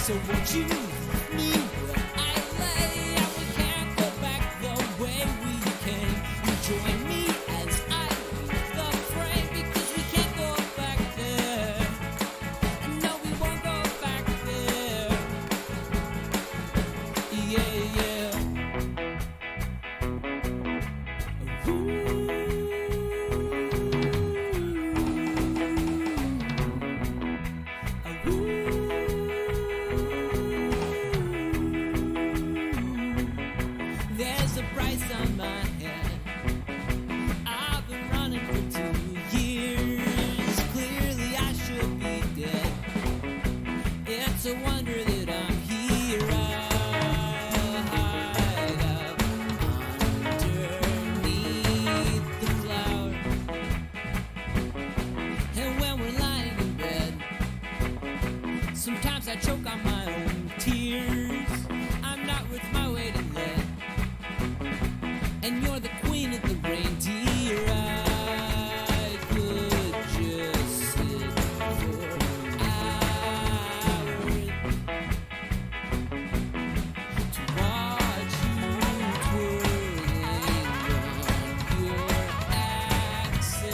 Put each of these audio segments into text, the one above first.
So won't you leave me where I lay? We can't go back the way we came. You join me as I leave the frame, because we can't go back there. No, we won't go back there. Yeah, yeah. There's a price on my head. I've been running for 2 years. Clearly I should be dead. It's a wonder that I'm here. I hide up underneath the cloud. And when we're lying in bed, sometimes I choke on my own tears. I'm not worth my weight in lead, and you're the queen of the reindeer. I could just sit for hours to watch you twirling on your axis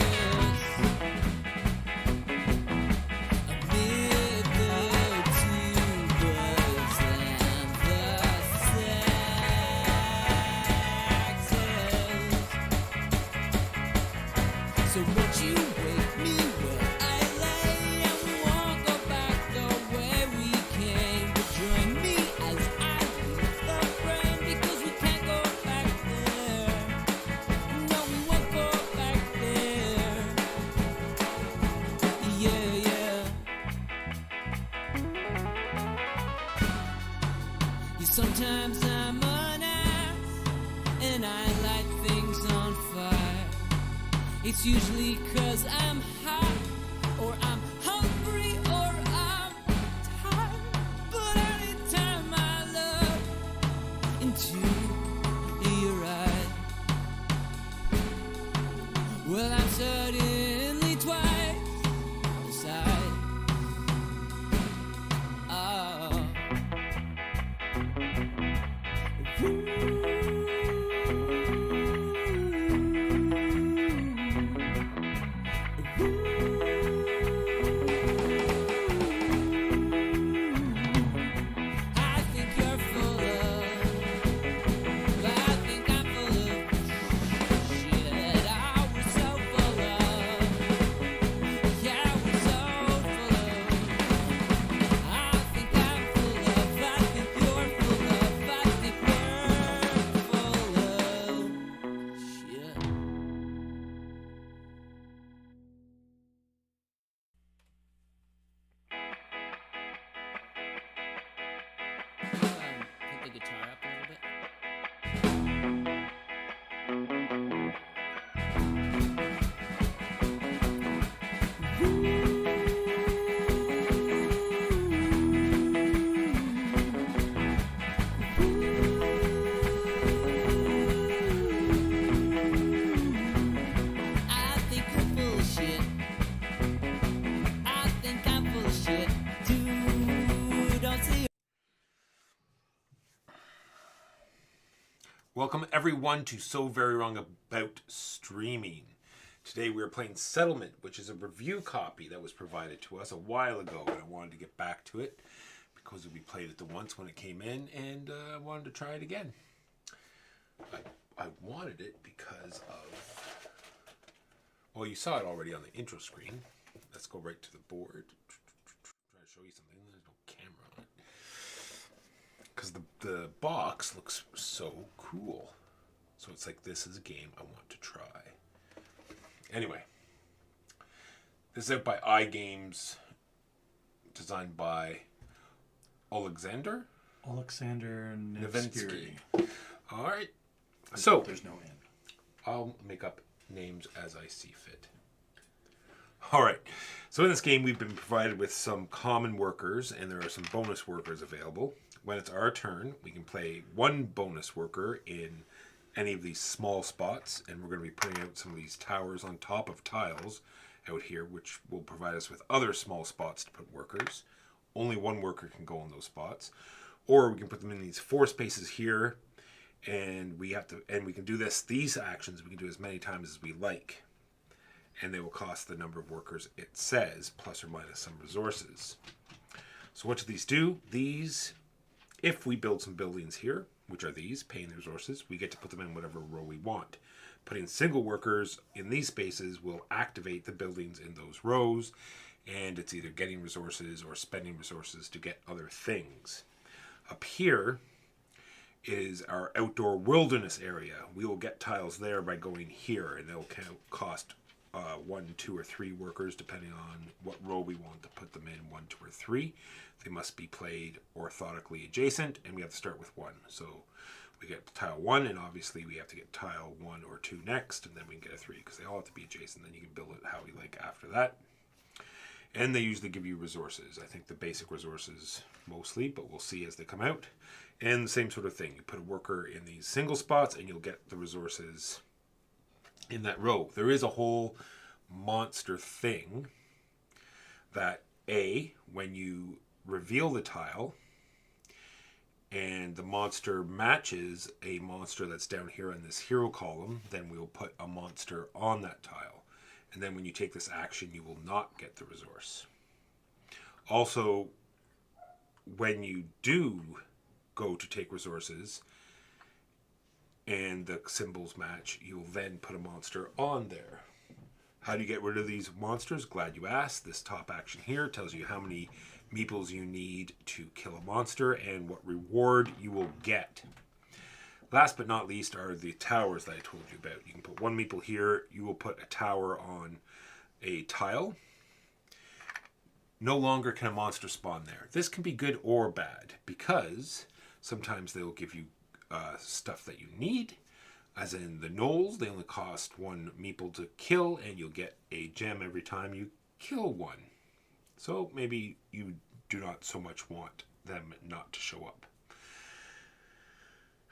amid the tubas and the saxes. So won't you wake me where I lay? And we won't go back the way we came. But join me as I leave the frame, because we can't go back there. No, we won't go back there. Yeah, yeah. Sometimes I'm an ass, and I light things on fire. It's usually 'cause I'm hot, or I'm hungry, or I'm tired. But anytime I look into your eyes, well, I'm suddenly twice the size. Oh. I think you're full of, I think I'm full of shit. We're so full of, yeah, we're so full of. I think I'm full of, I think you're full of, I think we're full of shit. Put the guitar up a little bit. I think you're full of shit. I think I'm full of shit too. Don't see. Welcome everyone to So Very Wrong About Streaming. Today we are playing Settlement, which is a review copy that was provided to us a while ago, and I wanted to get back to it because we played it the once when it came in, and I wanted to try it again. I wanted it because of, well, you saw it already on the intro screen. Let's go right to the board. Try to show you something. There's no camera on it. Because the box looks so cool. So it's like, this is a game I want to try. Anyway, this is out by iGames, designed by Alexander Nevensky. All right. So There's no end. I'll make up names as I see fit. All right. So in this game, we've been provided with some common workers, and there are some bonus workers available. When it's our turn, we can play one bonus worker in any of these small spots, and we're going to be putting out some of these towers on top of tiles out here, which will provide us with other small spots to put workers. only one worker can go in those spots. Or we can put them in these 4 spaces here, and we can do these actions we can do as many times as we like. And they will cost the number of workers it says, plus or minus some resources. So what do these do? These, if we build some buildings here, which are these, paying the resources, we get to put them in whatever row we want. Putting single workers in these spaces will activate the buildings in those rows, and it's either getting resources or spending resources to get other things. Up here is our outdoor wilderness area. We will get tiles there by going here, and they'll cost 1, 2, or 3 workers, depending on what row we want to put them in, 1, 2, or 3. They must be played orthotically adjacent, and we have to start with 1. So we get tile 1, and obviously we have to get tile 1 or 2 next, and then we can get a 3, because they all have to be adjacent. Then you can build it how you like after that. And they usually give you resources. I think the basic resources mostly, but we'll see as they come out. And the same sort of thing. You put a worker in these single spots, and you'll get the resources in that row. There is a whole monster thing that when you reveal the tile and the monster matches a monster that's down here in this hero column, then we'll put a monster on that tile. And then when you take this action, you will not get the resource. Also, when you do go to take resources and the symbols match, you'll then put a monster on there. How do you get rid of these monsters? Glad you asked. This top action here tells you how many meeples you need to kill a monster and what reward you will get. Last but not least are the towers that I told you about. You can put 1 meeple here. You will put a tower on a tile. No longer can a monster spawn there. This can be good or bad, because sometimes they will give you stuff that you need. As in the gnolls, they only cost 1 meeple to kill, and you'll get a gem every time you kill one. So maybe you do not so much want them not to show up.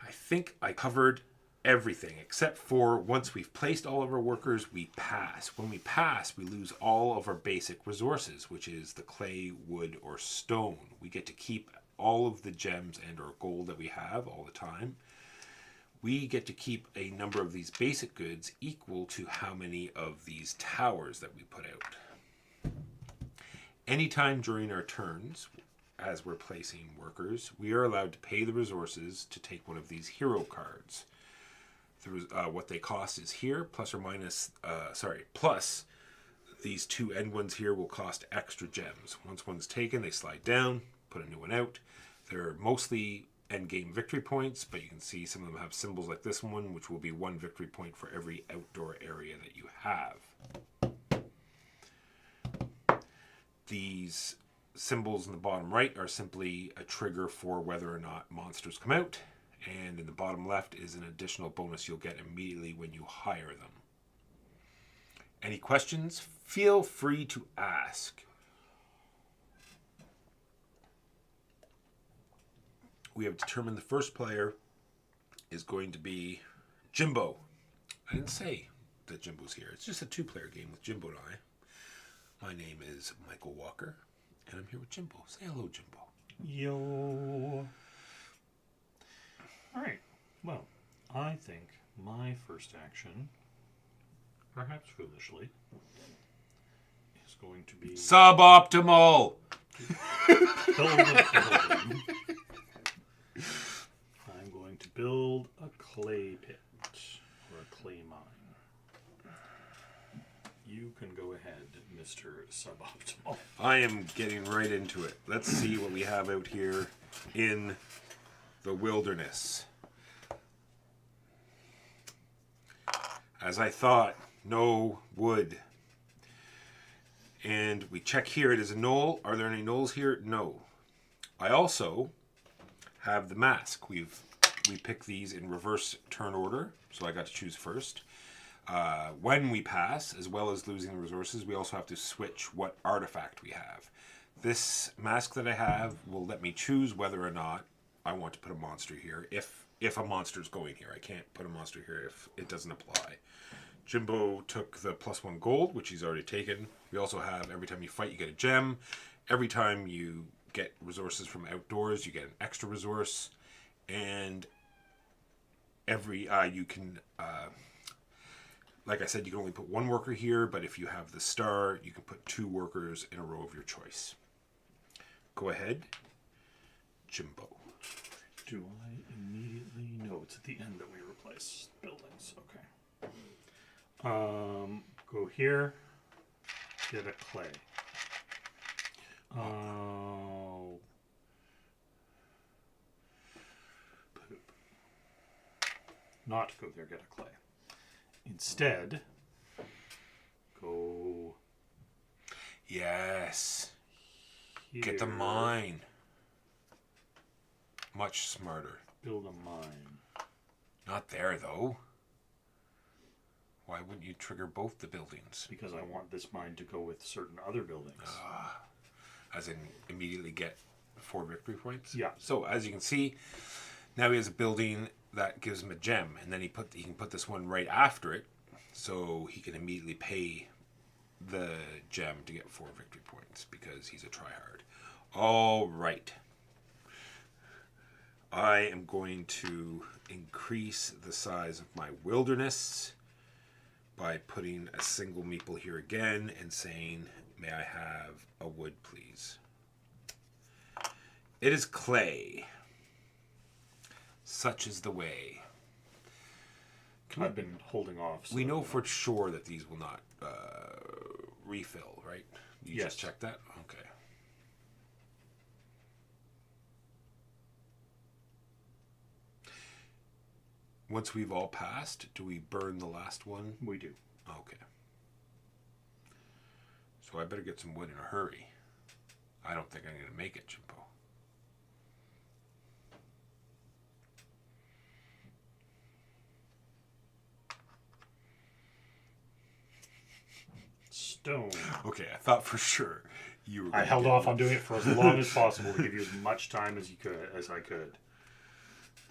I think I covered everything, except for once we've placed all of our workers, we pass. When we pass, we lose all of our basic resources, which is the clay, wood, or stone. We get to keep all of the gems and or gold that we have all the time. We get to keep a number of these basic goods equal to how many of these towers that we put out. Anytime during our turns, as we're placing workers, we are allowed to pay the resources to take one of these hero cards. What they cost is here, plus these 2 end ones here will cost extra gems. Once one's taken, they slide down, put a new one out. They're mostly end game victory points, but you can see some of them have symbols like this one, which will be 1 victory point for every outdoor area that you have. These symbols in the bottom right are simply a trigger for whether or not monsters come out, and in the bottom left is an additional bonus you'll get immediately when you hire them. Any questions? Feel free to ask. We have determined the first player is going to be Jimbo. I didn't say that Jimbo's here. It's just a 2-player game with Jimbo and I. My name is Michael Walker, and I'm here with Jimbo. Say hello, Jimbo. Yo. Alright, well, I think my first action, perhaps foolishly, is going to be... Suboptimal! build a building. I'm going to build a clay pit, or a clay mine. You can go ahead, Mr. Suboptimal. I am getting right into it. Let's see what we have out here in the wilderness. As I thought, no wood. And we check here, it is a knoll. Are there any knolls here? No. I also have the mask. We pick these in reverse turn order, so I got to choose first. When we pass, as well as losing the resources, we also have to switch what artifact we have. This mask that I have will let me choose whether or not I want to put a monster here. If a monster's going here, I can't put a monster here if it doesn't apply. Jimbo took the +1 gold, which he's already taken. We also have, every time you fight, you get a gem. Every time you get resources from outdoors, you get an extra resource, and every you can like I said, you can only put one worker here, but if you have the star, you can put 2 workers in a row of your choice. Go ahead, Jimbo. Do I immediately? No, it's at the end that we replace buildings. Okay. Go here. Get a clay. Oh. Poop. Not go there. Get a clay. Instead, go. Yes. Here. Get the mine. Much smarter. Build a mine. Not there, though. Why wouldn't you trigger both the buildings? Because I want this mine to go with certain other buildings. As in, immediately get 4 victory points? Yeah. So, as you can see, now he has a building that gives him a gem. And then he can put this one right after it. So, he can immediately pay the gem to get 4 victory points. Because he's a tryhard. All right. I am going to increase the size of my wilderness by putting a single meeple here again and saying, may I have a wood, please? It is clay. Such is the way. I've been holding off. So We know for sure that these will not refill, right? You Yes. just checked that? Okay. Once we've all passed, do we burn the last one? we do. Okay. So I better get some wood in a hurry. I don't think I'm going to make it, Jimbo. Stone. Okay, I thought for sure you were. I held off on doing it for as long as possible to give you as much time as I could.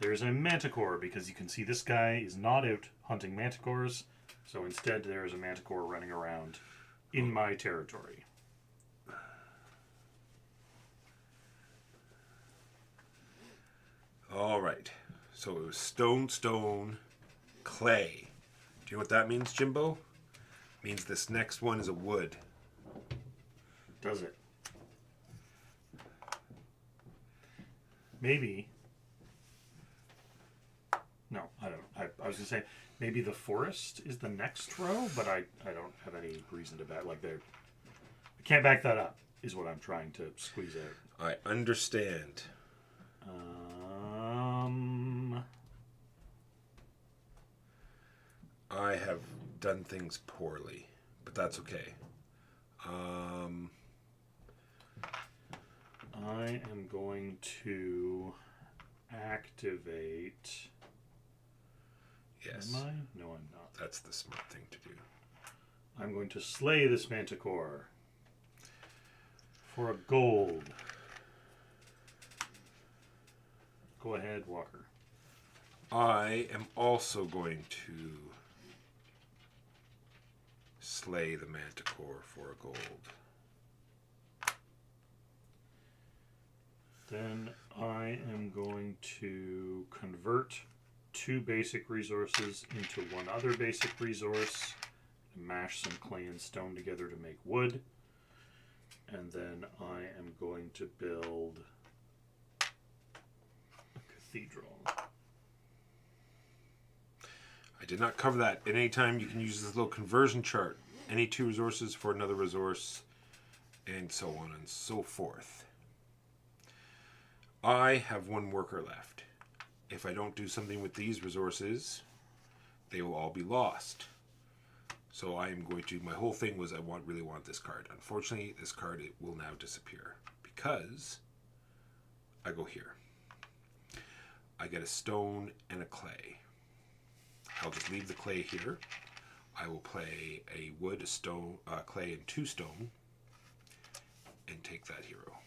There's a manticore because you can see this guy is not out hunting manticores, so instead there is a manticore running around in my territory. All right. So it was stone, clay. Do you know what that means, Jimbo? It means this next one is a wood. Does it? Maybe. No, I don't. I was going to say, maybe the forest is the next row, but I don't have any reason to back. Like, I can't back that up, is what I'm trying to squeeze out. I understand. I have done things poorly, but that's okay. I am going to activate. Yes. Am I? No, I'm not. That's the smart thing to do. I'm going to slay this manticore for a gold. Go ahead, Walker. I am also going to slay the manticore for a gold. Then I am going to convert 2 basic resources into 1 other basic resource, mash some clay and stone together to make wood, and then I am going to build a cathedral. I did not cover that. At any time, you can use this little conversion chart. Any 2 resources for another resource, and so on and so forth. I have 1 worker left. If I don't do something with these resources, they will all be lost. So I am going to, my whole thing was I really want this card. Unfortunately, this card will now disappear because I go here. I get a stone and a clay. I'll just leave the clay here. I will play a wood, a stone, clay, and 2 stone, and take that hero.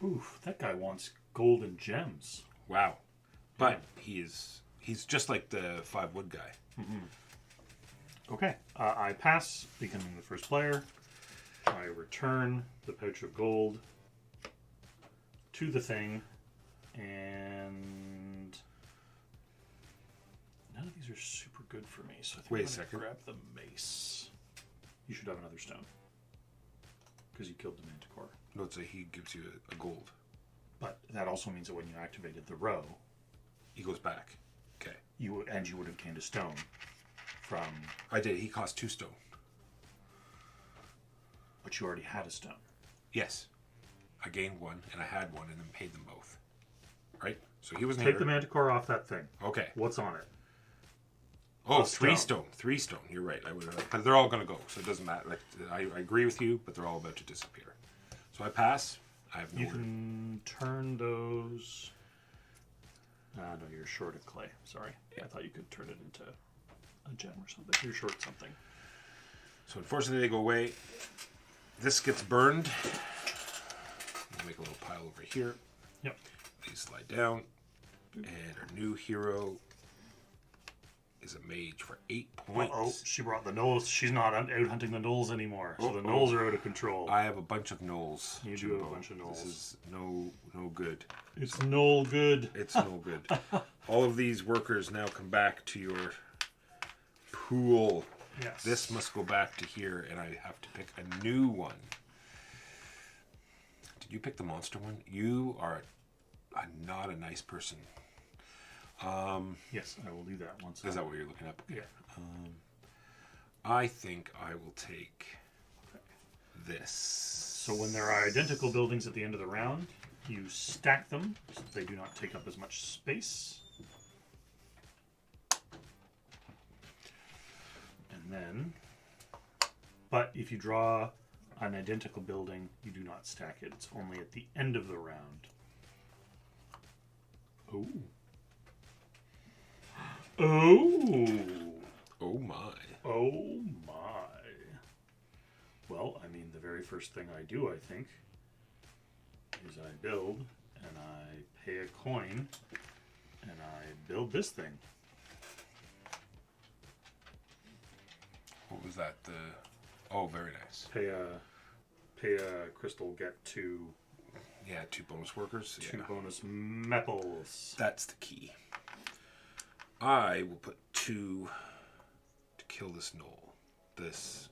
Oof, that guy wants golden gems. Wow. But he's just like the 5 wood guy. Okay. I pass, becoming the first player. I return the pouch of gold to the thing, and none of these are super good for me. So I think Wait I'm a gonna second. grab the mace. You should have another stone because you killed the manticore. No, it's he gives you a gold. But that also means that when you activated the row, He goes back. Okay. you would have gained a stone from, I did. He cost 2 stone. but you already had a stone. Yes. I gained 1 and I had 1 and then paid them both. Right? So he wasn't Take here. the manticore off that thing. Okay. What's on it? Oh, A 3 stone. stone. 3 stone. You're right. I would. But they're all going to go, so it doesn't matter. Like, I agree with you, but they're all about to disappear. So I pass. I have no. You can turn those. No, you're short of clay. Sorry. I thought you could turn it into a gem or something. You're short something. So unfortunately, they go away. This gets burned. We'll make a little pile over here. Yep. These slide down, and our new hero is a mage for 8 points. Oh, she brought the gnolls. She's not out hunting the gnolls anymore. So the gnolls are out of control. I have a bunch of gnolls. You do have a Jimbo. bunch of gnolls. This is no good. It's gnoll good. It's no good. All of these workers now come back to your pool. Yes. This must go back to here, and I have to pick a new one. Did you pick the monster one? You are not a nice person. Yes, I will do that once. Is that what you're looking at? Okay. Yeah. I think I will take this. So when there are identical buildings at the end of the round, you stack them so that they do not take up as much space. And then, but if you draw an identical building, you do not stack it. It's only at the end of the round. Oh. Oh. Oh my. Oh my. Well, I mean, the very first thing I do, I think, is I build and I pay a coin and I build this thing. What was that? Oh, very nice. Pay a crystal, get two Yeah, 2 bonus workers. two Yeah. bonus meples. That's the key. I will put 2 to kill this gnoll. This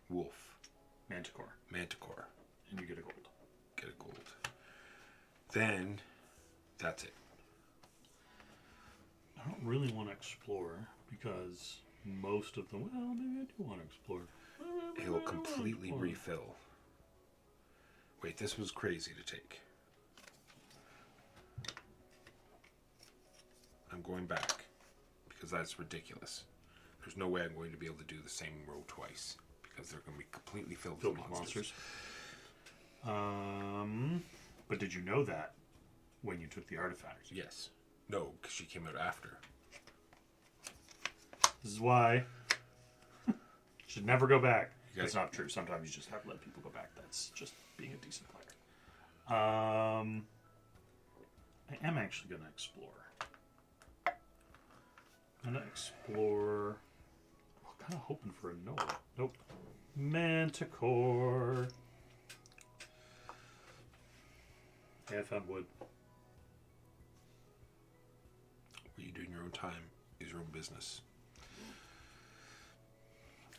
wolf. Manticore. Manticore. And you get a gold. Get a gold. Then, that's it. I don't really want to explore because most of them. Well, maybe I do want to explore. It will completely refill. Wait, this was crazy to take. I'm going back because that's ridiculous. There's no way I'm going to be able to do the same row twice because they're going to be completely filled with monsters. But did you know that when you took the artifact? Yes. No, because she came out after. This is why should never go back. guys- That's not true. Sometimes you just have to let people go back. That's just being a decent player. I am actually going to explore. I'm going to explore. I'm kind of hoping for a no. Nope. Manticore. Yeah, I found wood. What you do in your own time is your own business.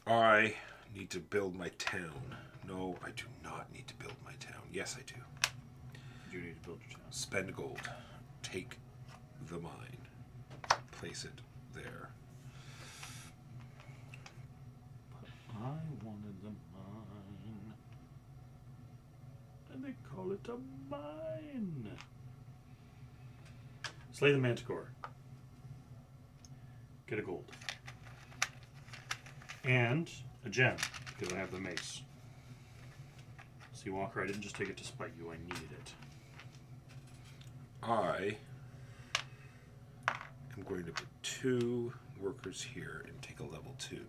I need to build my town. No, I do not need to build my town. Yes, I do. You do need to build your town. Spend gold. Take the mine. Place it there. I wanted the mine. And they call it a mine. Slay the manticore. Get a gold. And a gem, because I have the mace. See, Walker, I didn't just take it to spite you, I needed it. I am going to put 2 workers here and take a level 2.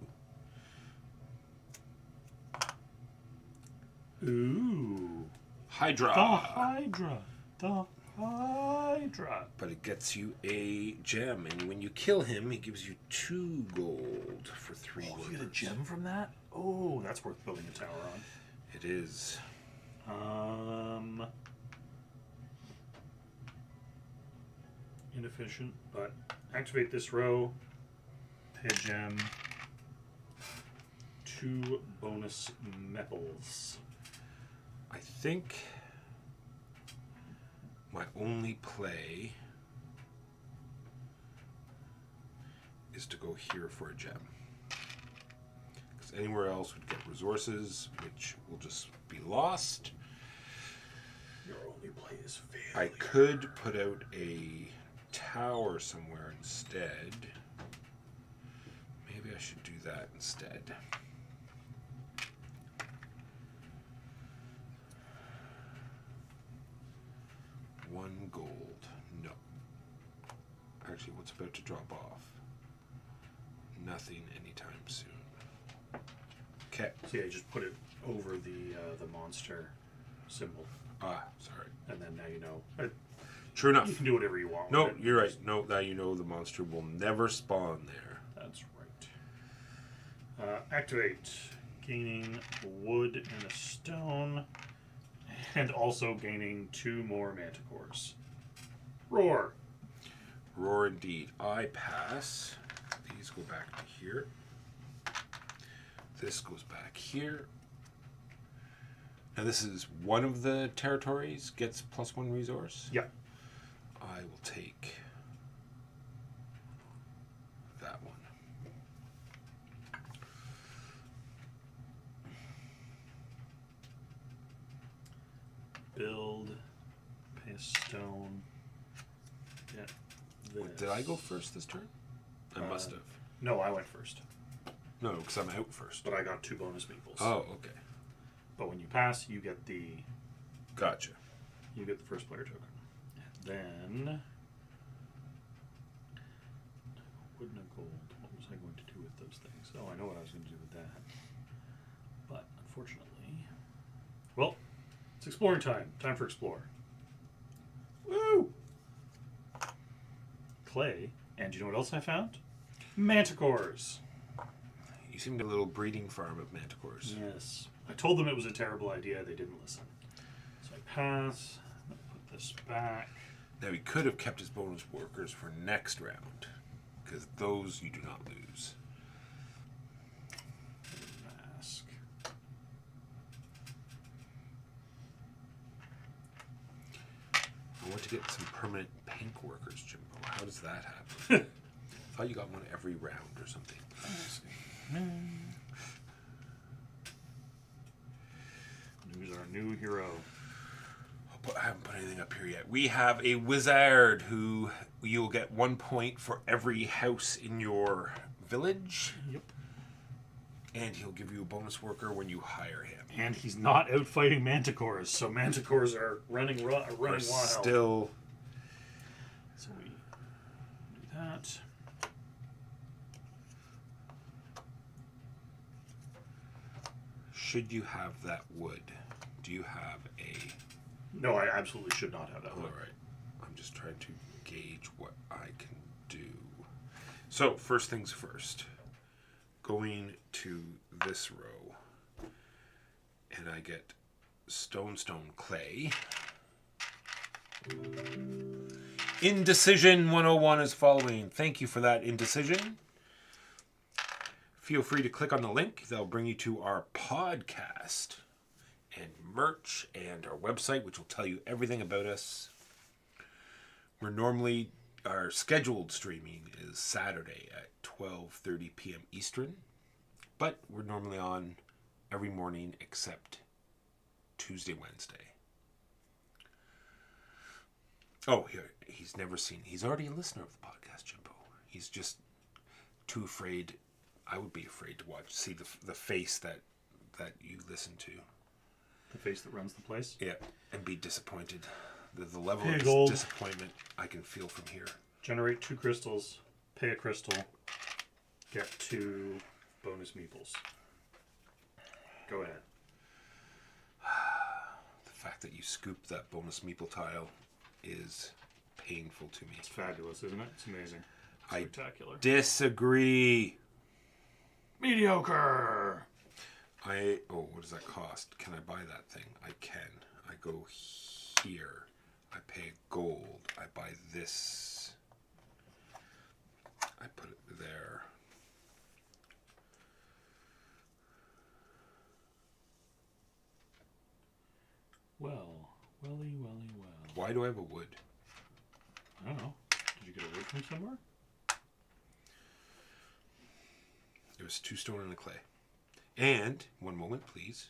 Ooh. Hydra! The Hydra. The Hydra. try. But it gets you a gem, and when you kill him, he gives you 2 gold for 3 Oh, workers. you get a gem from that? Oh, that's worth building a tower on. It is. Inefficient, but activate this row. Pay a gem. 2 bonus metals. I think my only play is to go here for a gem. Because anywhere else would get resources, which will just be lost. Your only play is failure. I could put out a tower somewhere instead. Maybe I should do that instead. One gold. No. Actually, what's about to drop off? Nothing anytime soon. Okay. So yeah, just put it over the monster symbol, Ah, sorry. and then now you know. True enough. You can do whatever you want. No, with it. you're right. No, now you know the monster will never spawn there. That's right. Activate. Gaining wood and a stone. And also gaining 2 more manticores. Roar. Roar indeed. I pass. These go back to here. This goes back here. And this is one of the territories gets +1 resource. Yeah. I will take that one. Build. Pay a stone. Get this. Wait, did I go first this turn? I must have. No, I went first. No, because I'm out first. But I got 2 bonus meeples. Oh, okay. But when you pass, you get the Gotcha. first player token. And then wood and gold. What was I going to do with those things? Oh, I know what I was going to do with that. But unfortunately, well, it's exploring time. Time for explore. Woo! Clay, and you know what else I found? Manticores. You seem to have a little breeding farm of manticores. Yes. I told them it was a terrible idea. They didn't listen. So I pass. Put this back. Now he could have kept his bonus workers for next round, because those you do not lose. Mask. I want to get some permanent pink workers, Jimbo. How does that happen? I thought you got one every round or something. Who's our new hero? I haven't put anything up here yet. We have a wizard who you'll get 1 point for every house in your village. Yep. And he'll give you a bonus worker when you hire him. And he's not out fighting manticores, so manticores are running wild. Still. So we do that. Should you have that wood? Do you have a... No, I absolutely should not have that All one. right. I'm just trying to gauge what I can do. So, first things first. Going to this row. And I get stone, clay. Indecision 101 is following. Thank you for that, Indecision. Feel free to click on the link. That'll bring you to our podcast and merch and our website, which will tell you everything about us. Our scheduled streaming is Saturday at 12:30 p.m. Eastern, but we're normally on every morning except Tuesday, Wednesday. Oh, here, he's already a listener of the podcast, Jimbo. He's just too afraid. I would be afraid to see the face that you listen to. The face that runs the place? Yeah, and be disappointed. The level Pay of gold. disappointment I can feel from here. Generate 2 crystals, pay a crystal, get 2 bonus meeples. Go ahead. The fact that you scooped that bonus meeple tile is painful to me. It's fabulous, isn't it? It's amazing. Spectacular. Disagree. Mediocre. What does that cost? Can I buy that thing? I can. I go here. I pay gold. I buy this. I put it there. Well. Why do I have a wood? I don't know. Did you get a wood from somewhere? It was 2 stone and a clay. And, one moment, please.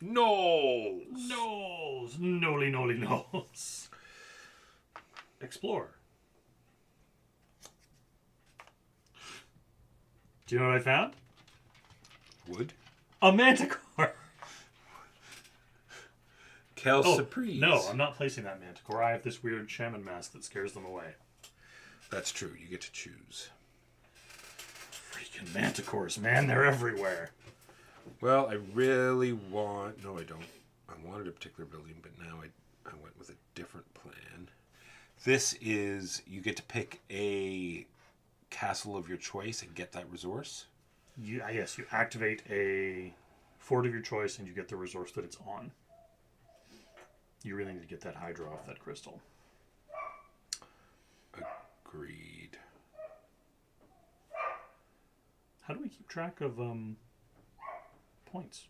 No! Nose! Noli nose. Explore. Do you know what I found? Wood? A manticore! Kel Surprise. No, I'm not placing that manticore. I have this weird shaman mask that scares them away. That's true. You get to choose. Freaking manticores, man. They're everywhere. Well, I really want... No, I don't. I wanted a particular building, but now I went with a different plan. This is... You get to pick a castle of your choice and get that resource. Yes, you activate a fort of your choice and you get the resource that it's on. You really need to get that Hydra off that crystal. Agreed. How do we keep track of points?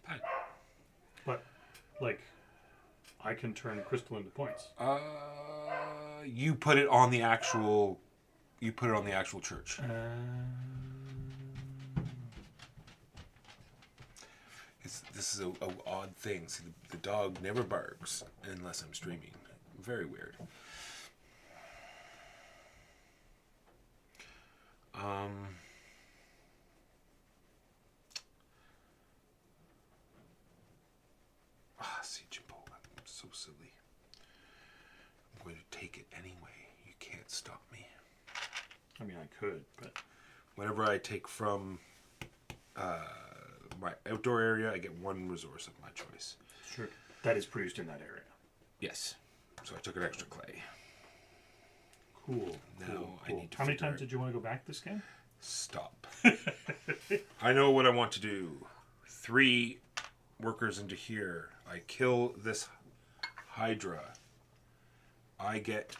Pat. But, like, I can turn crystal into points. You put it on the actual... You put it on the actual church. This is a odd thing. See, the dog never barks unless I'm streaming. Very weird. See, Jimbo, I'm so silly. I'm going to take it anyway. You can't stop me. I mean, I could, but... Whenever I take from my outdoor area, I get 1 resource of my choice. Sure. That is produced in that area. Yes. So I took an extra clay. Cool. Now I need to How many figure times did you want to go back this game? Stop. I know what I want to do. 3 workers into here. I kill this Hydra. I get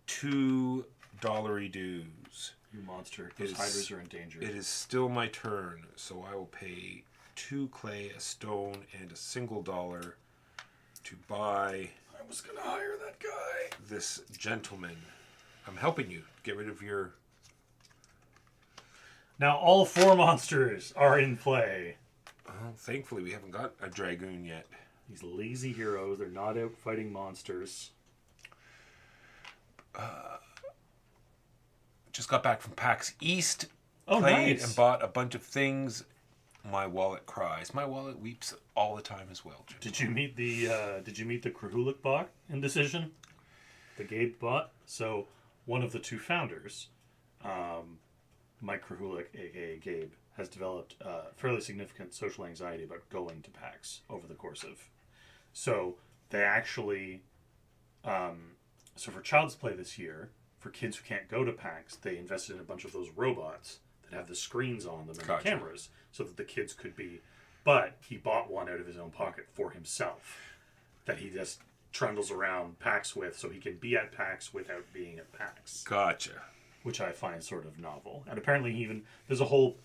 2 dollary dues. You monster. Those hydras are in danger. It is still my turn, so I will pay 2 clay, a stone, and a single dollar to buy... I was going to hire that guy. This gentleman. I'm helping you. Get rid of your... Now all 4 monsters are in play. Well, thankfully we haven't got a dragoon yet. These lazy heroes, they're not out fighting monsters. Just got back from PAX East. Oh, played nice. and bought a bunch of things. My wallet cries. My wallet weeps all the time as well. Jim. Did you meet the Krahulik bot in Decision? The Gabe bot? So one of the 2 founders, Mike Krahulik, aka Gabe, has developed fairly significant social anxiety about going to PAX over the course of. So they actually, so for Child's Play this year, for kids who can't go to PAX, they invested in a bunch of those robots that have the screens on them and Gotcha. the cameras, so that the kids could be. But he bought one out of his own pocket for himself, that he just trundles around PAX with, so he can be at PAX without being at PAX. Gotcha. Which I find sort of novel. And apparently even there's a whole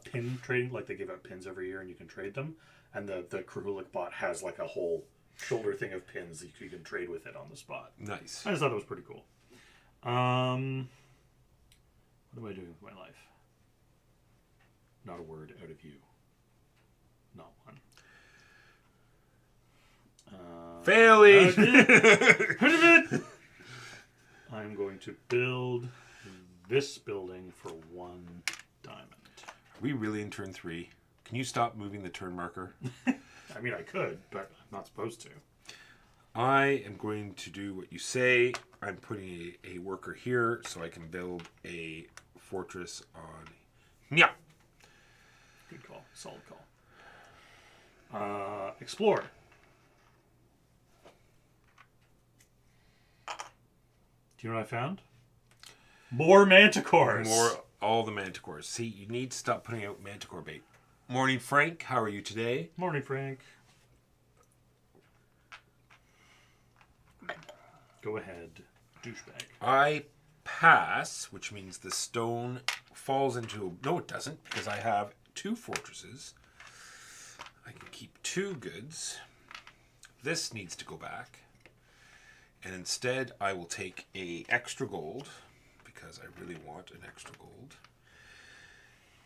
pin trading, like they give out pins every year and you can trade them. And the Krahulik bot has like a whole shoulder thing of pins that you can trade with it on the spot. Nice. I just thought it was pretty cool. What am I doing with my life? Not a word out of you. Not one. Failing! I'm going to build this building for 1 diamond. Are we really in turn 3? Can you stop moving the turn marker? I mean, I could, but I'm not supposed to. I am going to do what you say. I'm putting a worker here so I can build a fortress on... Yeah. Good call. Solid call. Explore. Do you know what I found? More manticores. All the manticores. See, you need to stop putting out manticore bait. Morning, Frank. How are you today? Morning, Frank. Go ahead, douchebag. I pass, which means the stone falls into... No, it doesn't, because I have 2 fortresses. I can keep 2 goods. This needs to go back. And instead, I will take a extra gold, because I really want an extra gold.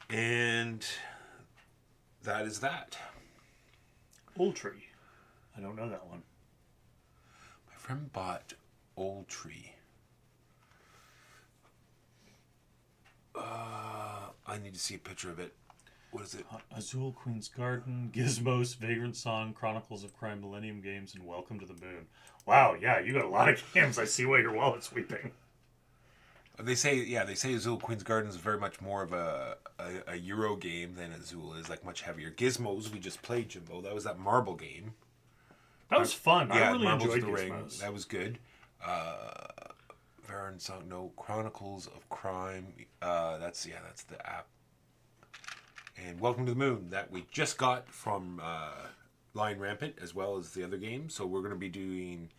And that is that. Old Tree. I don't know that one. My friend bought Old Tree. I need to see a picture of it. What is it? Azul Queen's Garden, Gizmos, Vagrant Song, Chronicles of Crime, Millennium Games, and Welcome to the Moon. Wow, yeah, you got a lot of games. I see why your wallet's weeping. They say Azul Queen's Garden is very much more of a Euro game than Azul is, like much heavier. Gizmos, we just played, Jimbo. That was that marble game. That was fun. Yeah, I really Marbles enjoyed of the Ring. Gizmos. That was good. Varan Song, no, Chronicles of Crime. That's the app. And Welcome to the Moon that we just got from Lion Rampant as well as the other game. So we're going to be doing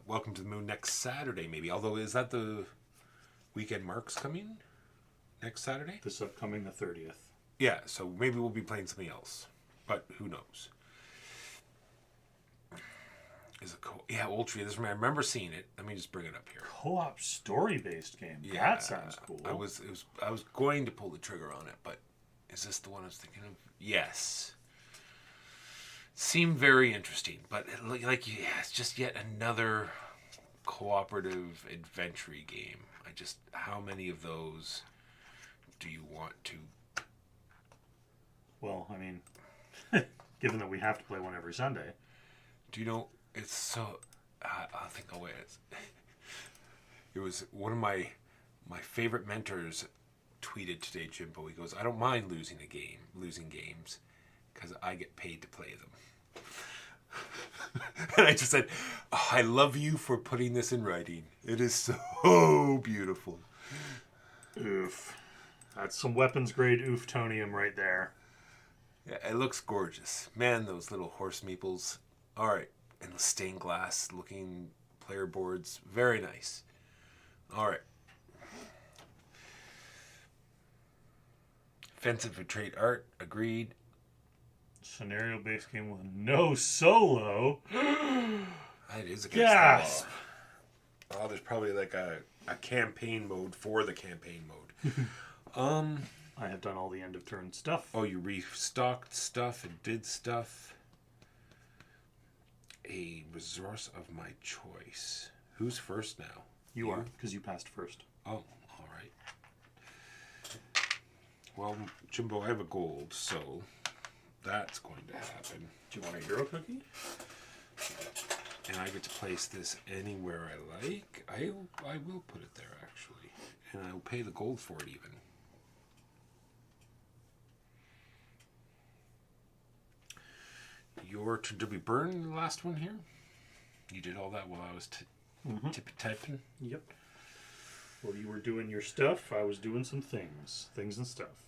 Welcome to the Moon next Saturday, maybe. Although, is that the weekend Mark's coming next Saturday? This upcoming the 30th. Yeah, so maybe we'll be playing something else, but who knows? Is it yeah, Old Tree. I remember seeing it. Let me just bring it up here. Co-op story-based game. Yeah, That sounds cool. I was going to pull the trigger on it, but is this the one I was thinking of? Yes. Seemed very interesting, but it's just yet another cooperative adventure game. How many of those do you want to? Well, I mean, given that we have to play one every Sunday. Do you know? It's so. I think I'll wait. It was one of my favorite mentors tweeted today, Jimbo. He goes, "I don't mind losing games, because I get paid to play them." And I just said, oh, "I love you for putting this in writing. It is so beautiful." Oof. That's some weapons grade ooftonium right there. Yeah, it looks gorgeous. Man, those little horse meeples. All right. And the stained glass looking player boards. Very nice. All right. Offensive for trait art. Agreed. Scenario based game with no solo. It is against Gasp. the law. Oh, there's probably like a campaign mode for the campaign mode. I have done all the end of turn stuff. Oh, you restocked stuff and did stuff. A resource of my choice. Who's first now? You are, because you passed first. Oh, all right. Well, Jimbo, I have a gold, so that's going to happen. Do you want a hero cookie? And I get to place this anywhere I like. I will put it there, actually. And I will pay the gold for it, even. Your turn. Did we burn the last one here? You did all that while I was tippy-typing? Yep. Well, you were doing your stuff. I was doing some things. Things and stuff.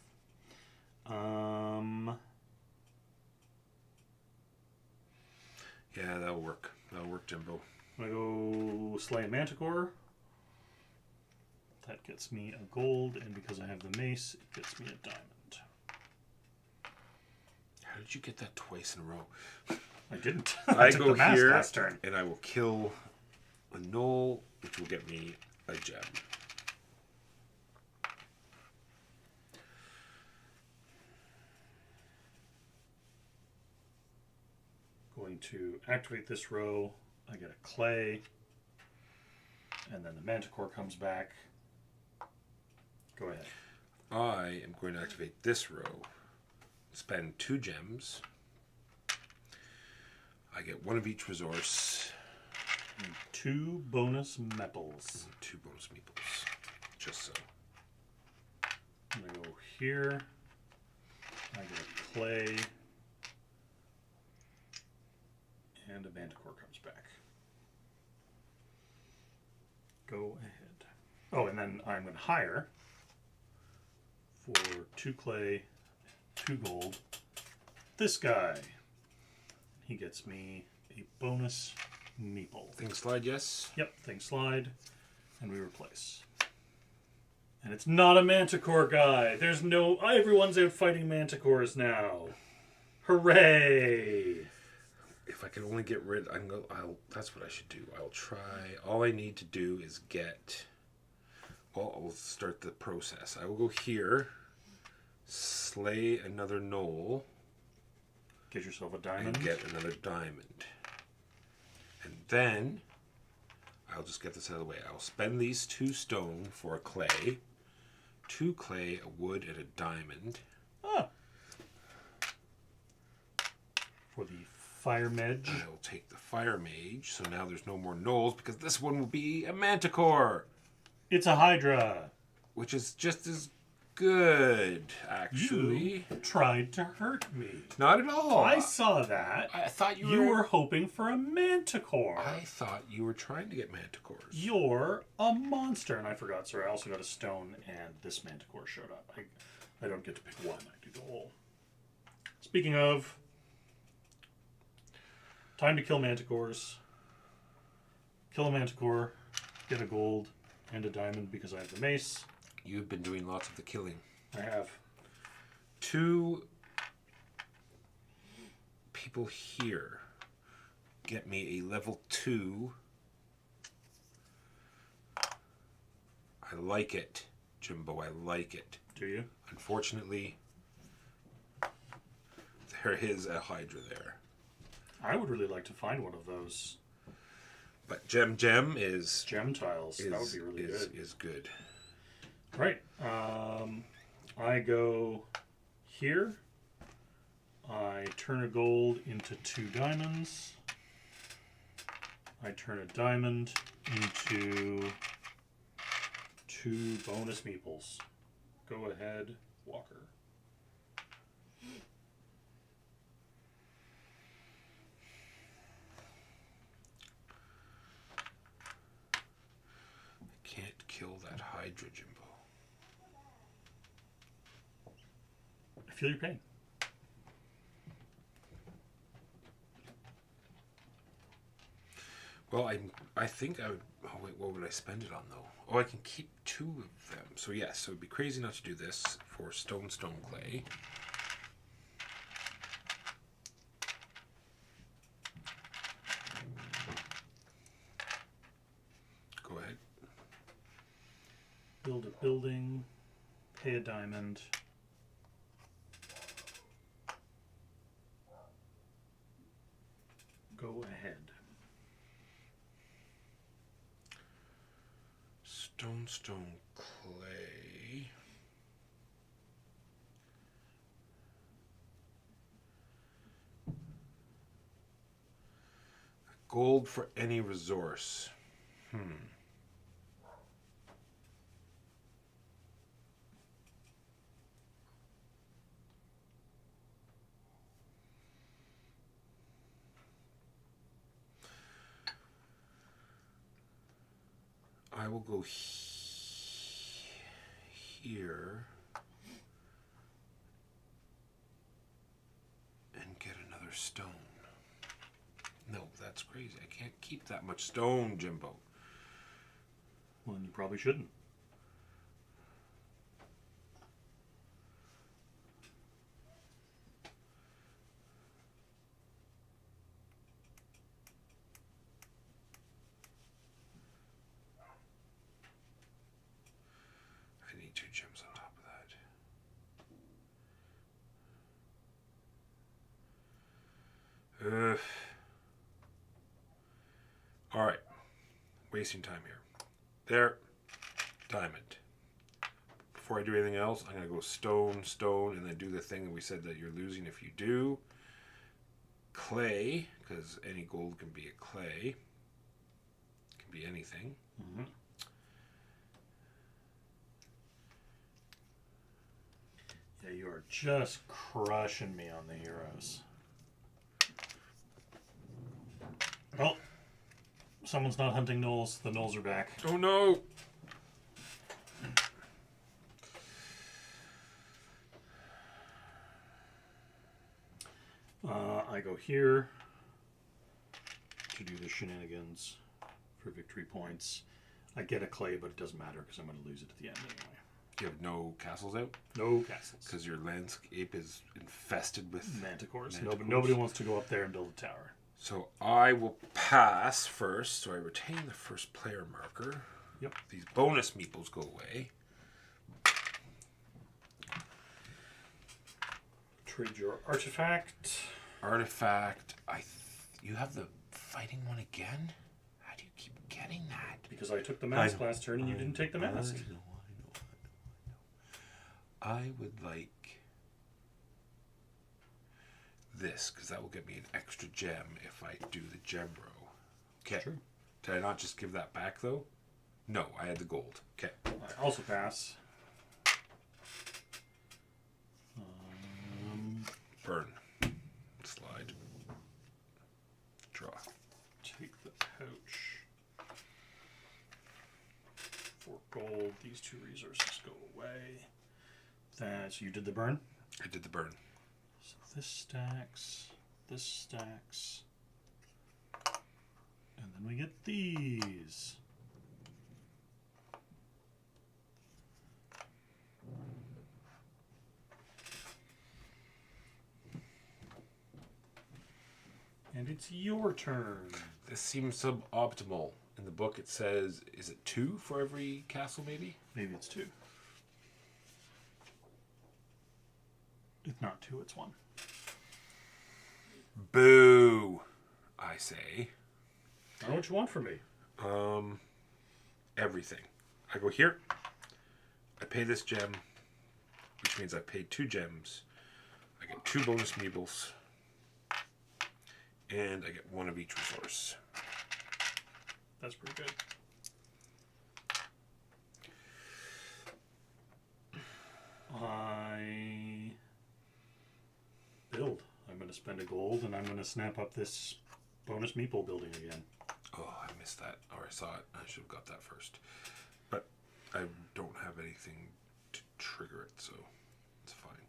Yeah, that'll work. That'll work, Jimbo. I'm going to go slay a manticore. That gets me a gold, and because I have the mace, it gets me a diamond. How did you get that twice in a row? I didn't. I took go the mask here, last turn. and I will kill a knoll, which will get me a gem. Going to activate this row. I get a clay, and then the manticore comes back. Go ahead. I am going to activate this row. Spend 2 gems. I get 1 of each resource. And 2 bonus meeples. 2 bonus meeples. Just so. I'm going to go here. I get a clay. And a manticore comes back. Go ahead. Oh, and then I'm going to hire for 2 clay, 2 gold. This guy. He gets me a bonus meeple. Thing slide, yes. Yep, thing slide, and we replace. And it's not a manticore guy. There's no... Everyone's out fighting manticores now. Hooray! If I can only get rid... that's what I should do. I'll try... All I need to do is get... Well, I'll start the process. I will go here, slay another gnoll, Get yourself a diamond. and get another diamond. And then I'll just get this out of the way. I'll spend these 2 stone for a clay, 2 clay, a wood, and a diamond. Ah. For the fire mage. I will take the fire mage, so now there's no more gnolls because this one will be a manticore, It's a hydra. which is just as good, actually. You tried to hurt me. Not at all. I saw that. I thought you You were hoping for a manticore. I thought you were trying to get manticores. You're a monster. And I forgot, sorry, I also got a stone, and this manticore showed up. I don't get to pick one. I do the whole. Speaking of, time to kill manticores. Kill a manticore, get a gold and a diamond because I have the mace. You've been doing lots of the killing. I have. 2 people here get me a level 2. I like it, Jimbo. I like it. Do you? Unfortunately, there is a hydra there. I would really like to find one of those But Gem is gem tiles. That would be really good. Is good. Right. I go here. I turn a gold into 2 diamonds. I turn a diamond into 2 bonus meeples. Go ahead, Walker. Can't kill that hydra, Jimbo. I feel your pain. Well, I think I would... Oh, wait, what would I spend it on, though? Oh, I can keep 2 of them. So, yes, so it would be crazy not to do this for stone clay. Go ahead. Build a building. Pay a diamond. Go ahead. Stone clay. Gold for any resource. I will go here and get another stone. No, that's crazy. I can't keep that much stone, Jimbo. Well, you probably shouldn't. I need 2 gems on top of that. All right. Wasting time here. There. Diamond. Before I do anything else, I'm going to go stone, and then do the thing that we said that you're losing if you do. Clay, because any gold can be a clay. Can be anything. Mm-hmm. Yeah, you are just crushing me on the heroes. Well, someone's not hunting gnolls. The gnolls are back. Oh no! I go here to do the shenanigans for victory points. I get a clay, but it doesn't matter because I'm going to lose it at the end anyway. You have no castles out? No castles. Because your landscape is infested with Manticores. manticores. Nobody wants to go up there and build a tower. So I will pass first, so I retain the first player marker. Yep. These bonus meeples go away. Trade your artifact. Artifact. You have the fighting one again? How do you keep getting that? Because I took the mask last turn and you didn't take the mask. I know. I would like this, because that will get me an extra gem if I do the gem row. Okay. True. Did I not just give that back, though? No, I had the gold. Okay. I also pass. Burn. Slide. Draw. Take the pouch. 4 gold. These 2 resources go away. So you did the burn? I did the burn. So this stacks. This stacks. And then we get these. And it's your turn. This seems suboptimal. In the book it says, is it 2 for every castle, maybe? Maybe it's 2. If not 2, it's 1. Boo, I say. I know what you want from me. Everything. I go here. I pay this gem, which means I paid 2 gems. I get 2 bonus meeples. And I get 1 of each resource. That's pretty good. I build. I'm going to spend a gold and I'm going to snap up this bonus meeple building again. Oh, I missed that. Or I saw it. I should have got that first. But I don't have anything to trigger it, so it's fine.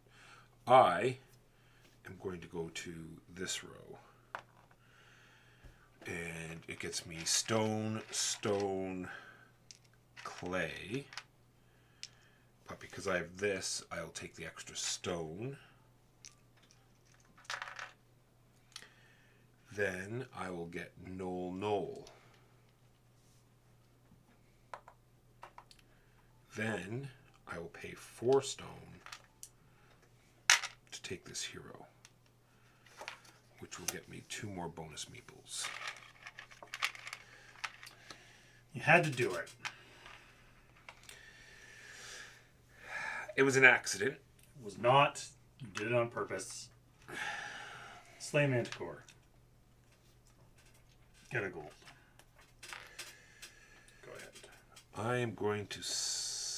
I am going to go to this row. And it gets me stone, stone, clay. But because I have this, I'll take the extra stone. Then I will get knoll. Then I will pay 4 stone to take this hero, which will get me 2 more bonus meeples. You had to do it. It was an accident. It was not. You did it on purpose. Slay Manticore. Get a gold. Go ahead. I am going to slay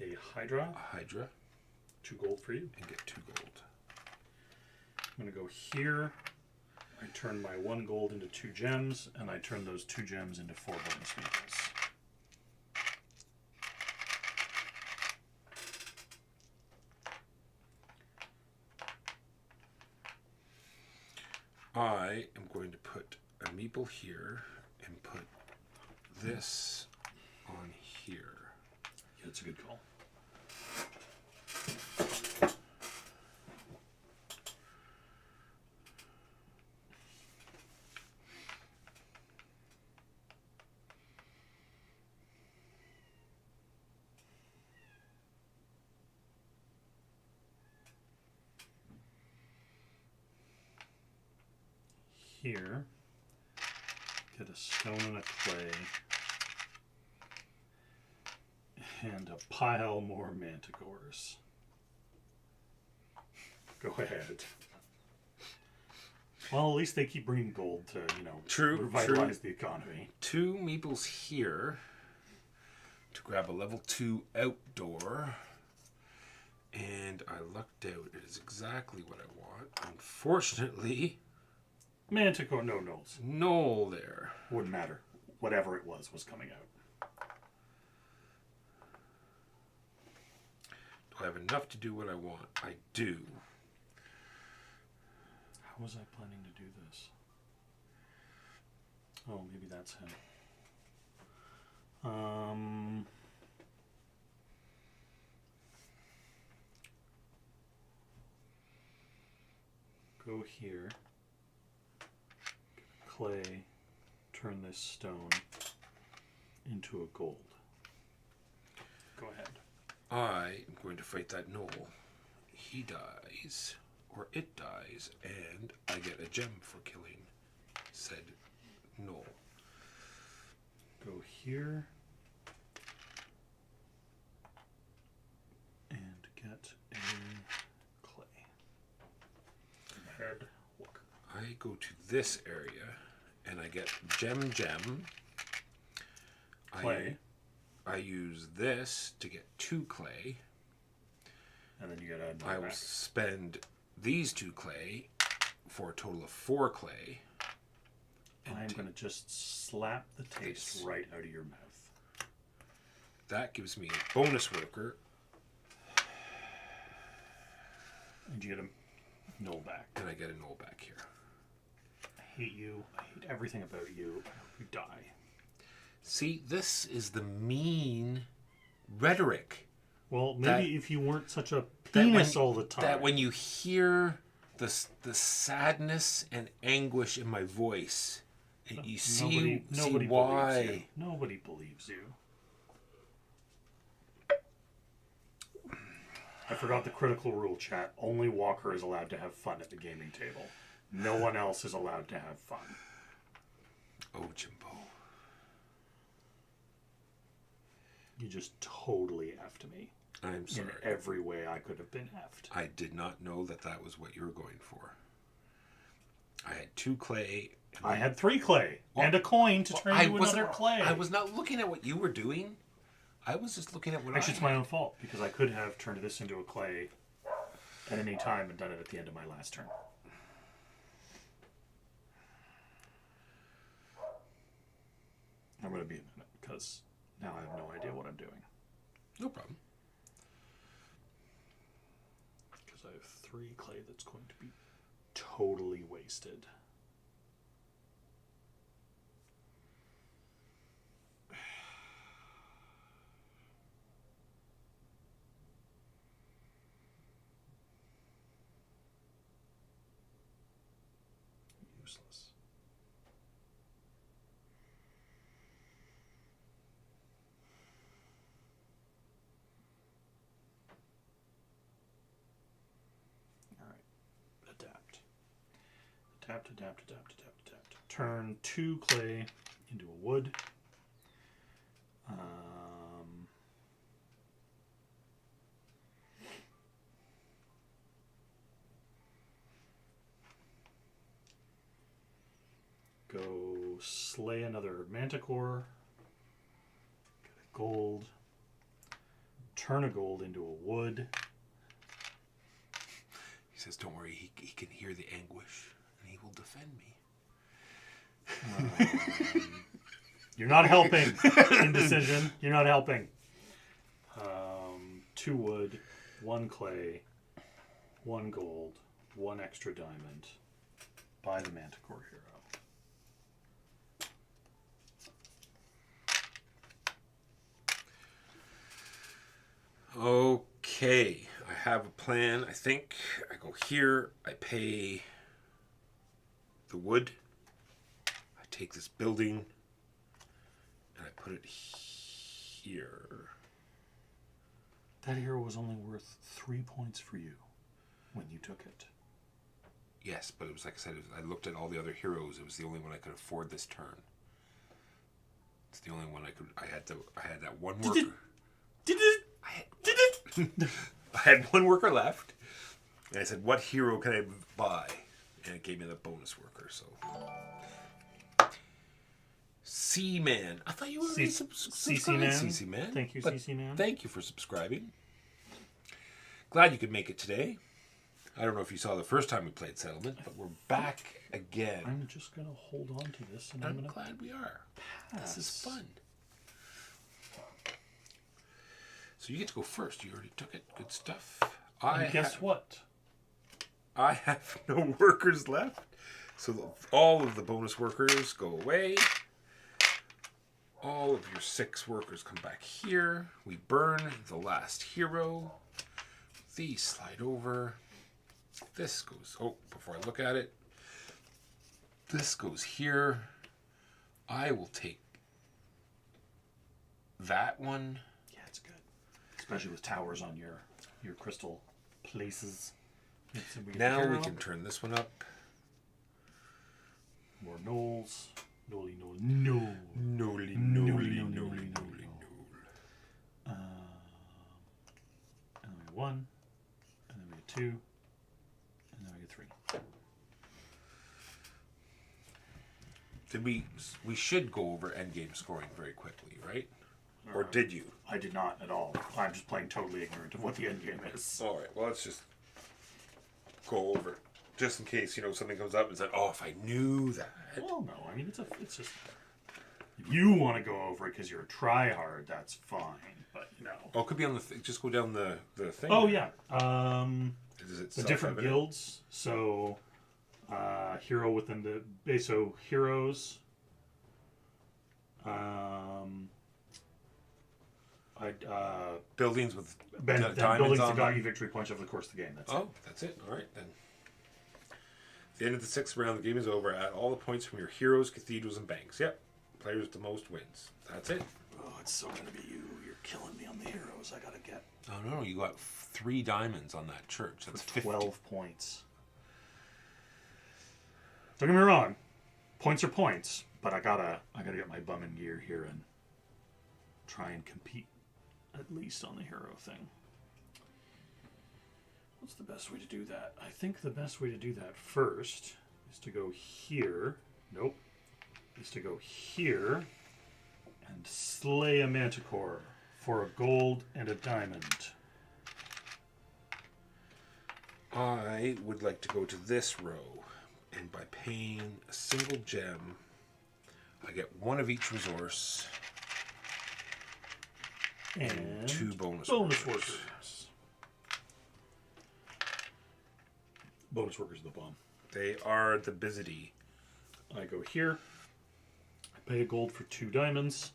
A Hydra. a Hydra 2 gold for you. and get 2 gold. I'm going to go here. I turn my 1 gold into 2 gems, and I turn those 2 gems into 4 bonus meeples. I am going to put a meeple here and put this on here. Yeah, that's a good call. Here, get a stone and a clay, and a pile more manticores. Go ahead. Well, at least they keep bringing gold to, revitalize the economy. 2 meeples here to grab a level 2 outdoor, And I lucked out. It is exactly what I want. Unfortunately, Manticore, no nulls. null there. Wouldn't matter. Whatever it was coming out. Do I have enough to do what I want? I do. How was I planning to do this? Oh, maybe that's him. Go here. Clay. Turn this stone into a gold. Go ahead. I am going to fight that null. He dies, or it dies, and I get a gem for killing said null. Go here. And get a clay. Head. Walker. I go to this area, and I get gem. Clay. I use this to get 2 clay. And then you gotta add I more will back. spend these 2 clay for a total of 4 clay. I'm gonna just slap the taste This. right out of your mouth. That gives me a bonus worker. And you get a null back. And I get a null back here. I hate you. I hate everything about you. I hope you die. See, this is the mean rhetoric. Well, maybe That- if you weren't such a that when- penis all the time. That when you hear the sadness and anguish in my voice, and you see nobody why. believes you. Nobody believes you. I forgot the critical rule, chat. Only Walker is allowed to have fun at the gaming table. No one else is allowed to have fun. Oh, Jimbo. You just totally effed me. I'm In sorry. every way I could have been effed. I did not know that was what you were going for. I had 2 clay. I had 3 clay and a coin to turn into another clay. I was not looking at what you were doing. I was just looking at what Actually, I it's my own fault because I could have turned this into a clay at any time and done it at the end of my last turn. I'm going to be a minute because now I have no idea what I'm doing. No problem. Because I have 3 clay that's going to be totally wasted. Useless. Alright. Adapt. Adapt. Turn 2 clay into a wood. Go slay another manticore. Get a gold. Turn a gold into a wood. He says, don't worry, he can hear the anguish, and he will defend me. You're not helping. Indecision. You're not helping. 2 wood, 1 clay, 1 gold, 1 extra diamond. Buy the Manticore Hero. Okay, I have a plan. I think I go here, I pay the wood, I take this building, and I put it here. That hero was only worth 3 points for you when you took it. Yes, but it was like I said, I looked at all the other heroes. It was the only one I could afford this turn. It's the only one I could. I had that one worker. I had one worker left, and I said, "What hero can I buy?" And it gave me the bonus worker. So, C-Man. I thought you were CC Man. CC Man. Thank you, But CC Man. Thank you for subscribing. Glad you could make it today. I don't know if you saw the first time we played Settlement, but we're back again. I'm just going to hold on to this, and I'm going to glad we are. pass. This is fun. So you get to go first. You already took it. Good stuff. And guess what? I have no workers left. So all of the bonus workers go away. All of your 6 workers come back here. We burn the last hero. These slide over. This goes... Oh, before I look at it. This goes here. I will take that one. Yeah, it's good. Especially with towers on your crystal places. Now we can turn this one up. More gnolls. Noli, noli, no. Noli, Noli, noli, noli, noli, noli. noli. And then we get 1. And then we get 2. And then we get 3. Did we should go over endgame scoring very quickly, right? Or did you? I did not at all. I'm just playing totally ignorant of what the endgame is. All right. Well, let's just go over it, just in case something comes up and said, "Oh, if I knew that." Well, no. I mean, it's just if you want to go over it because you're a try-hard, that's fine. But Oh, it could be on the just go down the thing. Oh yeah. Is it The different self-evident? guilds. So, hero within the base. So heroes. Buildings with Buildings diamonds that on got them. you victory points over the course of the game. That's it. That's it. All right then. At the end of the 6th round, the game is over. Add all the points from your heroes, cathedrals, and banks. Yep. Players with the most wins. That's it. Oh, it's so gonna be you. You're killing me on the heroes. I gotta get Oh no, you got 3 diamonds on that church. That's 12 points. Don't get me wrong, points are points, but I gotta get my bum in gear here and try and compete at least on the hero thing. What's the best way to do that? I think the best way to do that first is to go here. Nope. Is to go here and slay a manticore for a gold and a diamond. I would like to go to this row, and by paying a single gem, I get 1 of each resource And 2 bonus workers. Bonus workers are the bomb. They are the busity. I go here. I pay a gold for 2 diamonds.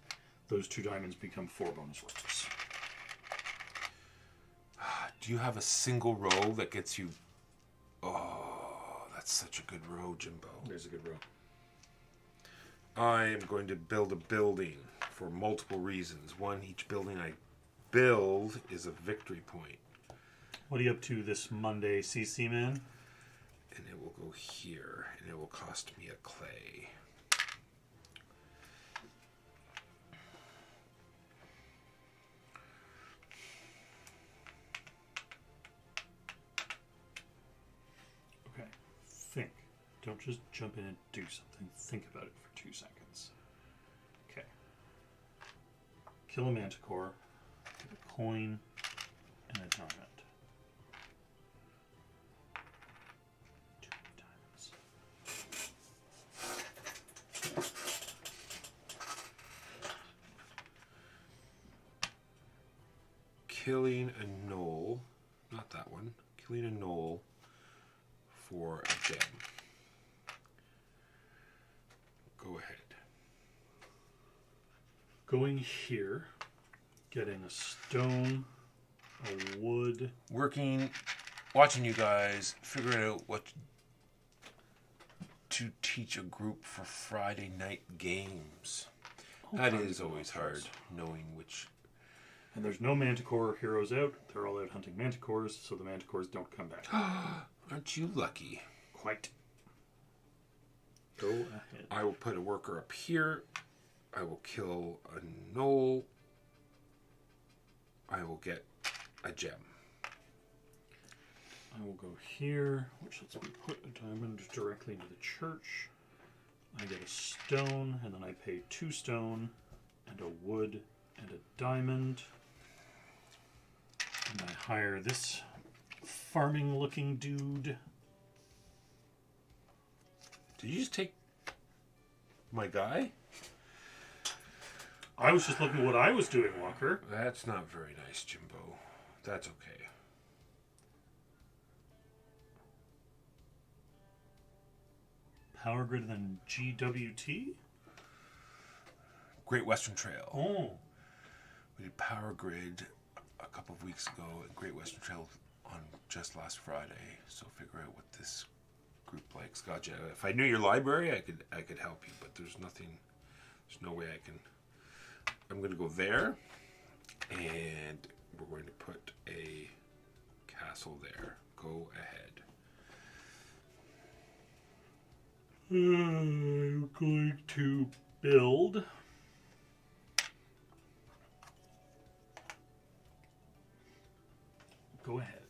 Those 2 diamonds become 4 bonus workers. Do you have a single row that gets you... Oh, that's such a good row, Jimbo. There's a good row. I am going to build a building for multiple reasons. One, each building I build is a victory point. What are you up to this Monday, CC man? And it will go here, and it will cost me a clay. Okay. Think. Don't just jump in and do something. Think about it for 2 seconds. Okay. Kill a manticore. Get a coin and a diamond. 2 diamonds. Killing a gnoll, not that one, killing a gnoll for a gem. Go ahead. Going here, getting a stone, a wood. Watching you guys, figuring out what to teach a group for Friday night games. That is always hard, knowing which. And there's no manticore heroes out. They're all out hunting manticores, so the manticores don't come back. Aren't you lucky? Quite. Go ahead. I will put a worker up here. I will kill a gnoll. I will get a gem. I will go here, which lets me put a diamond directly into the church. I get a stone, and then I pay 2 stone, and a wood, and a diamond. And I hire this farming looking dude. Did you just take my guy? I was just looking at what I was doing, Walker. That's not very nice, Jimbo. That's okay. Power grid than GWT? Great Western Trail. Oh. We did Power Grid a couple of weeks ago at Great Western Trail on just last Friday. So figure out what this group likes. Gotcha. If I knew your library, I could help you, but there's no way I can. I'm going to go there, and we're going to put a castle there. Go ahead. I'm going to build. Go ahead.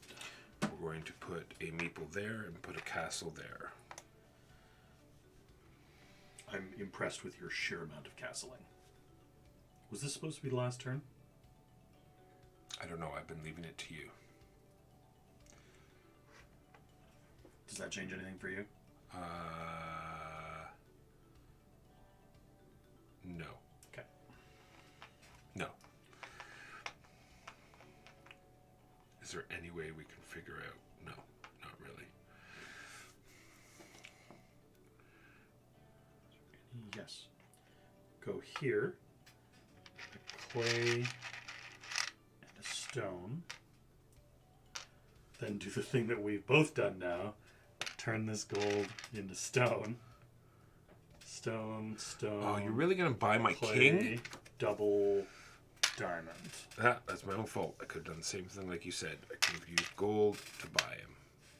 We're going to put a maple there and put a castle there. I'm impressed with your sheer amount of castling. Was this supposed to be the last turn? I don't know. I've been leaving it to you. Does that change anything for you? No. Okay. No. Is there any way we can figure out? No, not really. Yes. Go here. A clay and a stone. Then do the thing that we've both done now. Turn this gold into stone. Stone. Oh, you're really going to buy my clay, king? Double diamond. That's my own fault. I could have done the same thing like you said. I could have used gold to buy him,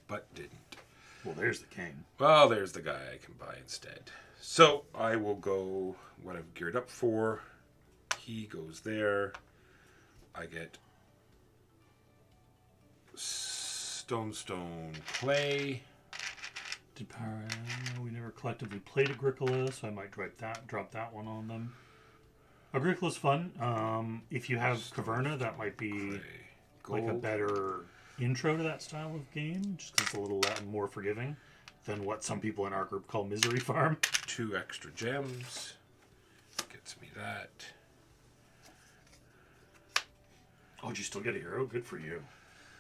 but didn't. Well, there's the king. Well, there's the guy I can buy instead. So I will go what I've geared up for. He goes there. I get stone, clay. Did power? We never collectively played Agricola, so I might drop that one on them. Agricola's fun. If you have Caverna, that might be like a better intro to that style of game, just because it's a little more forgiving than what some people in our group call Misery Farm. 2 extra gems. Gets me that. Oh, did you still get a hero? Good for you.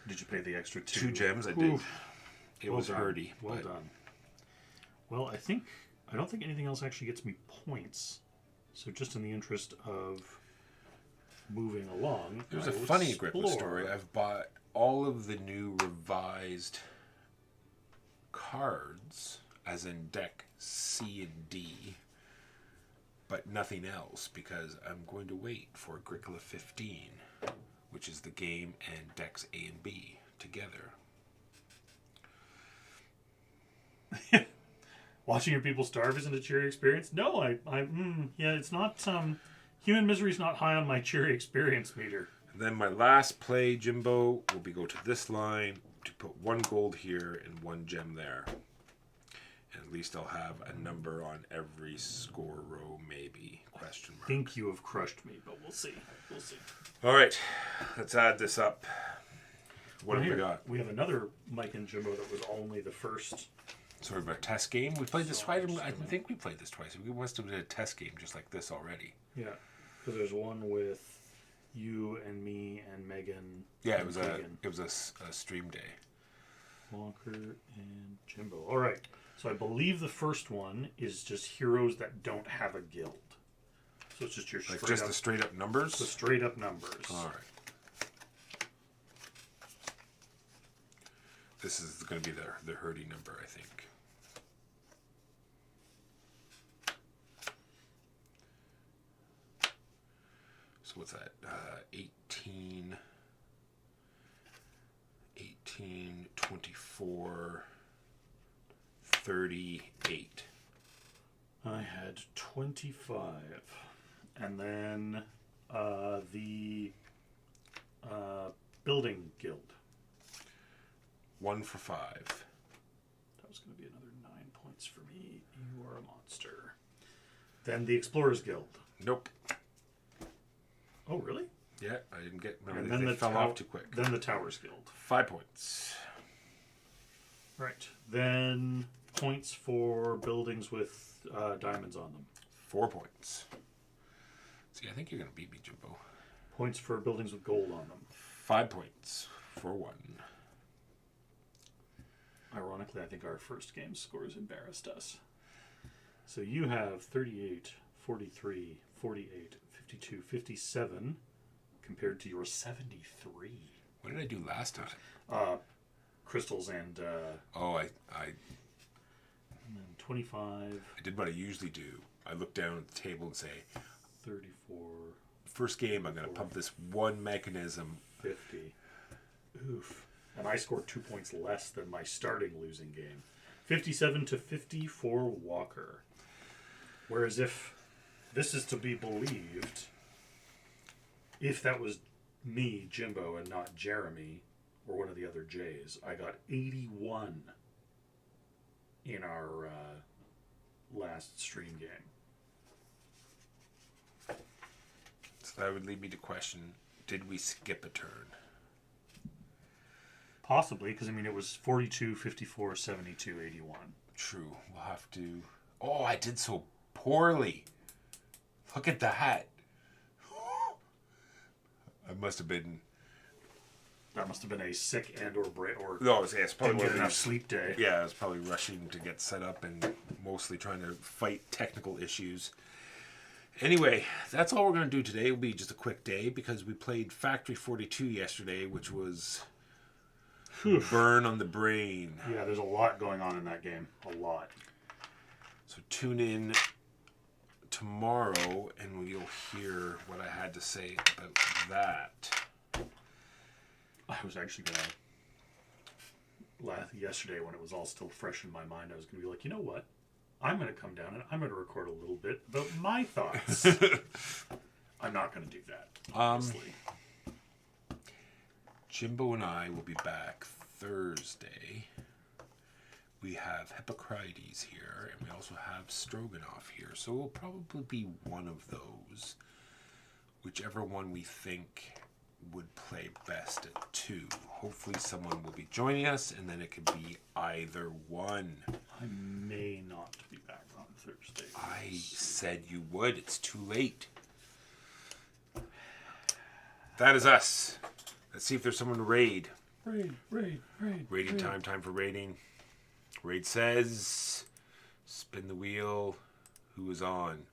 Did you pay the extra 2 gems? I did. Oof. It was hurdy. Well done. Well, I don't think anything else actually gets me points. So just in the interest of moving along, There's a funny Agricola story. I've bought all of the new revised cards, as in deck C and D, but nothing else because I'm going to wait for Agricola 15, which is the game and decks A and B together. Watching your people starve isn't a cheery experience? No, it's not. Human misery is not high on my cheery experience meter. And then my last play, Jimbo, will be go to this line to put 1 gold here and 1 gem there. And at least I'll have a number on every score row, maybe. Question mark. I think you have crushed me, but we'll see. We'll see. All right, let's add this up. What have we Here, got? We have another Mike and Jimbo that was only the first. Sort of a test game. We played this twice. I think we played this twice. We must have did a test game just like this already. Yeah, because there's one with you and me and Megan. Yeah, and it was a stream day. Walker and Jimbo. All right. So I believe the first one is just heroes that don't have a guild. So it's just your Like just the straight up numbers. The straight up numbers. All right. This is going to be the hurdy number, I think. So what's that? 18, 24, 38. I had 25. And then the building guild. 1 for 5. That was going to be another 9 points for me. You are a monster. Then the Explorers Guild. Nope. Oh, really? Yeah, I didn't get. And Remember, then they the fell off too quick. Then the Towers Guild. 5 points. Right. Then points for buildings with diamonds on them. 4 points. See, I think you're going to beat me, Jimbo. Points for buildings with gold on them. 5 points for 1. Ironically, I think our first game scores embarrassed us. So you have 38, 43, 48, 52, 57 compared to your 73. What did I do last time? Crystals and... Oh, And then 25, I did what I usually do. I look down at the table and say, 34, first game, I'm going to pump this one mechanism. 50. Oof. And I scored 2 points less than my starting losing game. 57 to 50 for Walker. Whereas if this is to be believed, if that was me, Jimbo, and not Jeremy, or one of the other J's, I got 81 in our last stream game. So that would lead me to question, did we skip a turn? Possibly, because, I mean, it was 42, 54, 72, 81. True. We'll have to... Oh, I did so poorly. Look at that. I must have been... That must have been a sick and or No, it's probably didn't one get of enough these... sleep day. Yeah, I was probably rushing to get set up and mostly trying to fight technical issues. Anyway, that's all we're going to do today. It'll be just a quick day because we played Factory 42 yesterday, which was burn on the brain. Yeah, there's a lot going on in that game. A lot. So tune in tomorrow and you'll hear what I had to say about that. I was actually going to... Yesterday, when it was all still fresh in my mind, I was going to be like, you know what? I'm going to come down and I'm going to record a little bit about my thoughts. I'm not going to do that, obviously. Jimbo and I will be back Thursday. We have Hippocrates here, and we also have Stroganoff here. So we'll probably be one of those. Whichever one we think would play best at 2. Hopefully someone will be joining us, and then it could be either one. I may not be back on Thursday. I said you would. It's too late. That is us. Let's see if there's someone to raid. Raiding time. Time for raiding. Raid says, spin the wheel. Who is on?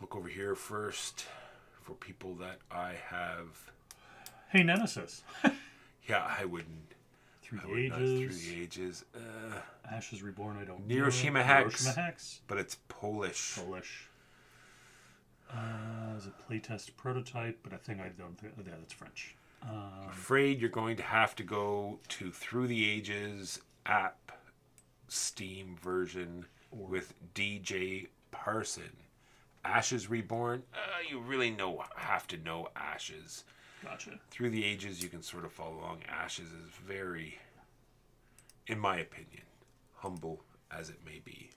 Look over here first for people that I have. Hey, Nemesis. Yeah, I wouldn't. Through I the would not. Ages. Through the Ages. Ashes Reborn, I don't know. Hiroshima Hex. Hiroshima Hex. But it's Polish. Polish. As a playtest prototype, but I think I don't think... Yeah, that's French. I'm afraid you're going to have to go to Through the Ages app Steam version with DJ Parson. Ashes Reborn, you really have to know Ashes. Gotcha. Through the Ages, you can sort of follow along. Ashes is very, in my opinion, humble as it may be.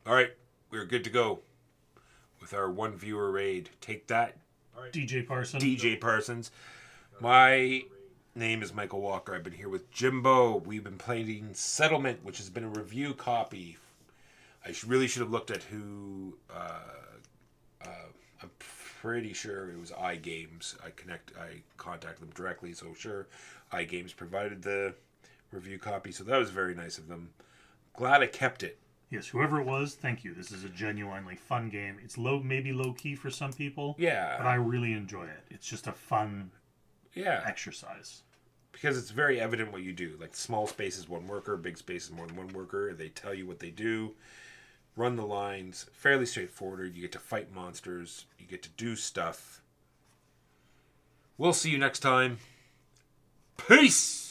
All right, we're good to go with our one viewer raid. Take that, DJ Parson. DJ Parsons. My name is Michael Walker. I've been here with Jimbo. We've been playing Settlement, which has been a review copy. I really should have looked at who. I'm pretty sure it was iGames. I contacted them directly, so sure, iGames provided the review copy. So that was very nice of them. Glad I kept it. Yes, whoever it was, thank you. This is a genuinely fun game. It's maybe low key for some people. Yeah. But I really enjoy it. It's just a fun Yeah. exercise. Because it's very evident what you do. Like small space is one worker, big space is more than one worker. They tell you what they do. Run the lines. Fairly straightforward. You get to fight monsters. You get to do stuff. We'll see you next time. Peace!